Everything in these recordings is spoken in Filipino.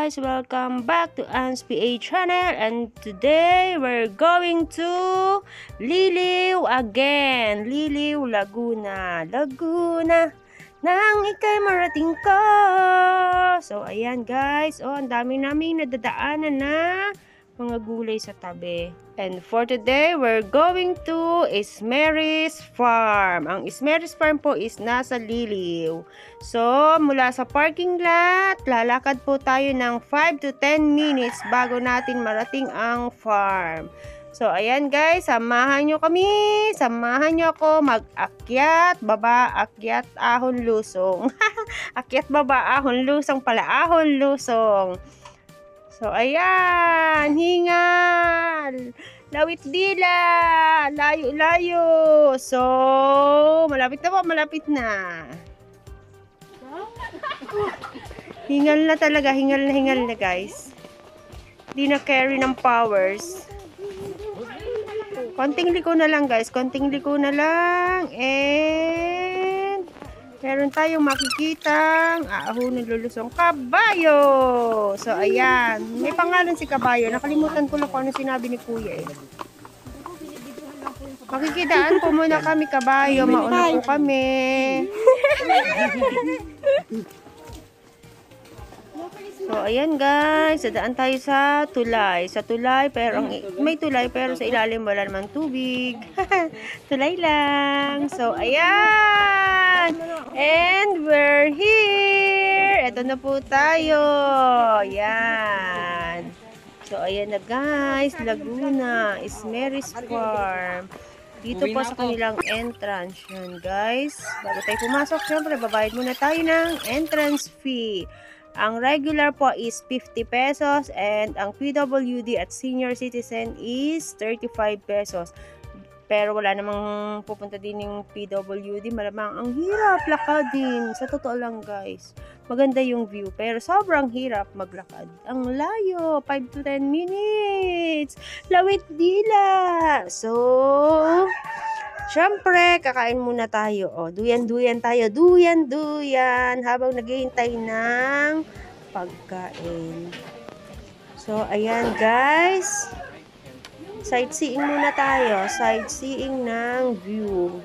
guys, welcome back to Anne's PA channel, and today we're going to Liliw again. Liliw, Laguna nang ika'y marating ko. So ayan guys, ang dami naming nadadaanan na mga gulay sa tabi. And for today, we're going to Ismeris Farm. Ang Ismeris Farm po is nasa Liliw. So, mula sa parking lot, lalakad po tayo ng 5 to 10 minutes bago natin marating ang farm. So, ayan guys, samahan nyo kami. Samahan nyo ako mag-akyat, baba, akyat, ahon, lusong. Akyat, baba, ahon, lusong pala, ahon, lusong. So, ayan, hingal, lawit dila, layo-layo. So, malapit na po, malapit na. Hingal na talaga, hingal na guys. Di na carry ng powers. Konting liko na lang guys, konting liko na lang. And meron tayong makikitang ahon ng lulusong kabayo. So, ayan. May pangalan si kabayo. Nakalimutan ko na kung ano sinabi ni kuya eh. Makikidaan po muna kami kabayo. Mauna po kami. So, ayan guys. Dadaan tayo sa tulay. Sa tulay, pero may tulay pero sa ilalim wala namang tubig. Tulay lang. So, ayan. And we're here. Ito na po tayo. Ayan. So, ayan na guys. Laguna. Ismeris Farm. Dito po sa kanilang entrance. Yan guys. Bago tayo pumasok, syempre, babayad muna tayo ng entrance fee. Ang regular po is 50 pesos and ang PWD at senior citizen is 35 pesos. Pero wala namang pupunta din yung PWD. Malamang ang hirap lakadin. Sa totoo lang guys. Maganda yung view pero sobrang hirap maglakad. Ang layo. 5 to 10 minutes. Lawit dila. So, syempre, kakain muna tayo. O, duyan-duyan tayo. Duyan-duyan. Habang naghihintay ng pagkain. So, ayan guys. Sightseeing muna tayo. Sightseeing ng view.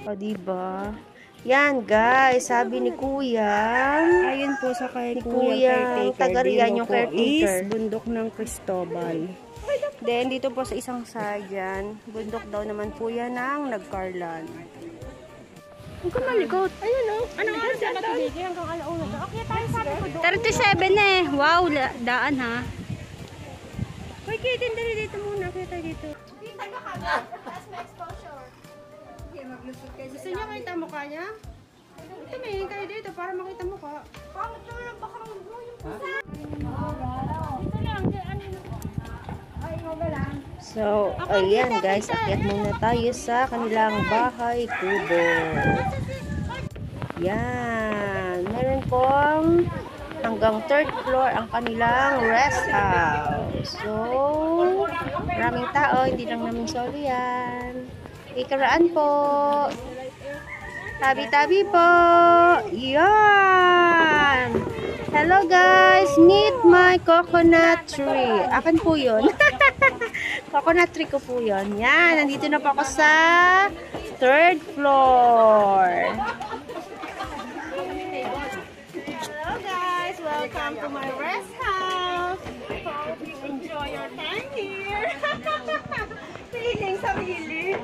O, diba? Yan guys. Sabi ni Kuya. Ayun po sa kay Kuya. Tagarian yung caretaker. Is bundok ng Cristobal. Then, dito po sa isang side bundok daw naman po yan ang Nagcarlan. Huwag ka malikot. Ayun o. Ano oras yan ito? Hanggang alauna to. Okay, tayo sabi ko doon. 37 eh. Wow, daan ha. Hoy, Kaden, dali dito muna. Kaya tayo dito. Kita ka kagad. As my exposure. Gusto niya makita mukha niya? Tumingin kayo dito para makita mukha. Pangit naman ang baka yung pusa. Dito lang. So, ayan guys, akyat muna tayo sa kanilang bahay kubo. Yan. Meron pong hanggang 3rd floor ang kanilang rest house. So, maraming tao, hindi lang namin solo yan. Ikaraan po. Tabi-tabi po. Yan. Hello guys, meet my coconut tree. Akin po yun. Coconut tree ko po yun. Yan, nandito na po ako sa 3rd floor. Hello guys, welcome to my rest house. Hope you enjoy your time here. Feeling sarili.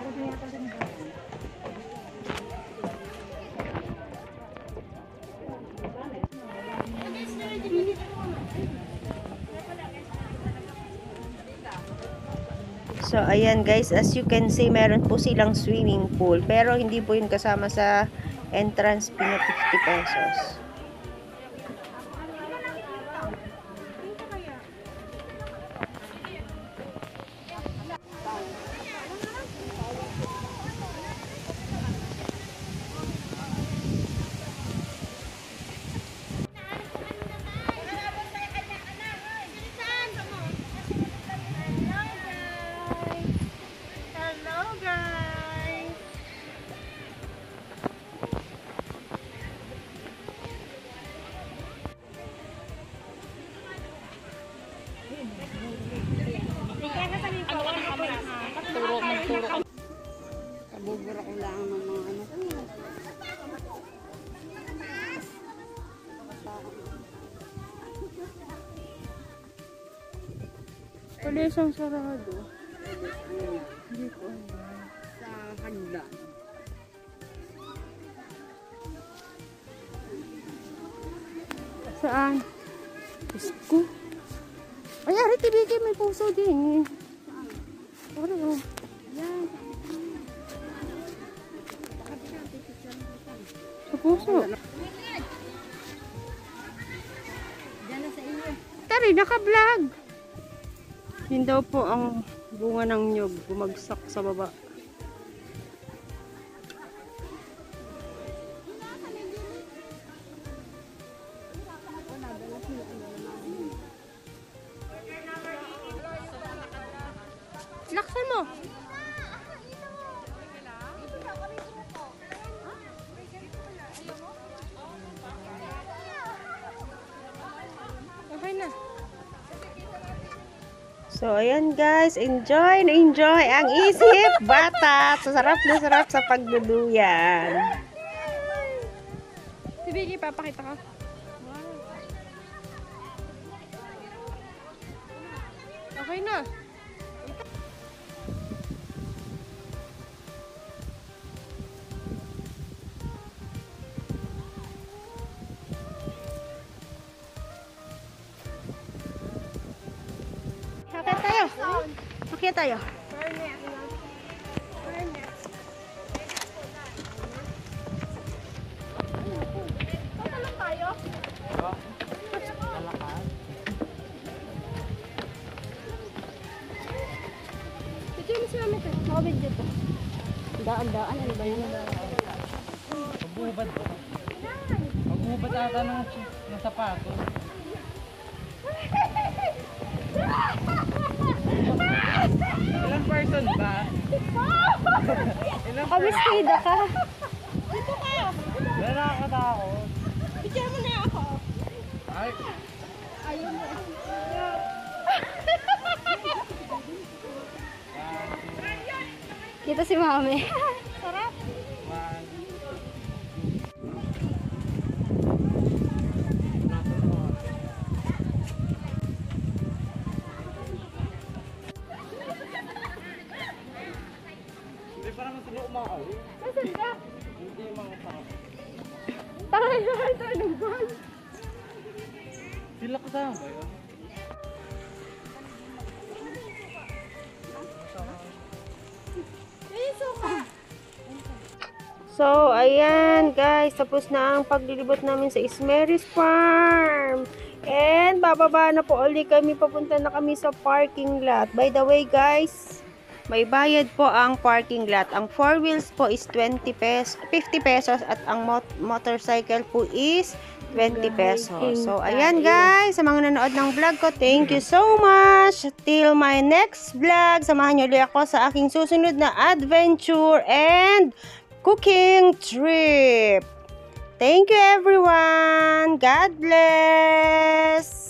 So, ayan guys, as you can see, meron po silang swimming pool. Pero hindi po yun kasama sa entrance fee na 50 pesos. Picture ko lang ng mga ano ko. Wala isang sarado. Hindi ko alam. Sa kanila. Saan? Diyos ko. Ay, ari, tibigay, may puso din. Ano? Yan. Sa puso. Diyan na sa inyo. Tari, naka-vlog. Yun daw po ang bunga ng nyog. Bumagsak sa baba. Laksan mo. Okay na. So, ayan guys. Enjoy na enjoy ang isip bata. Sarap na sarap sa pagduduyan. Si Vicky, papakita ka. Okay na. Akyat tayo. Akyat tayo. Ito yung si Mami. Makabid dito. Daan-daan. Ano ba yun? Maghubad ba? Maghubad ata ng sapato. Ilang person ba? Ilang Kabistida ka. Wala nakakatakot. Picture mo na ako. Ay, Dito si Mami. hindi pa naman sila umaalis. Nasaan ka? Hindi mga tao. Taray na ito. Ano ba? Sila kasama ba yun? So, ayan guys, tapos na ang paglilibot namin sa Ismeris Farm. And bababa na po ulit kami, papunta na kami sa parking lot. By the way guys, may bayad po ang parking lot. Ang 4 wheels po is 20 pesos, 50 pesos at ang motorcycle po is 20 pesos. So, ayan guys, sa mga nanood ng vlog ko, thank you so much. Till my next vlog, samahan niyo ulit ako sa aking susunod na adventure and cooking trip. Thank you everyone. God bless.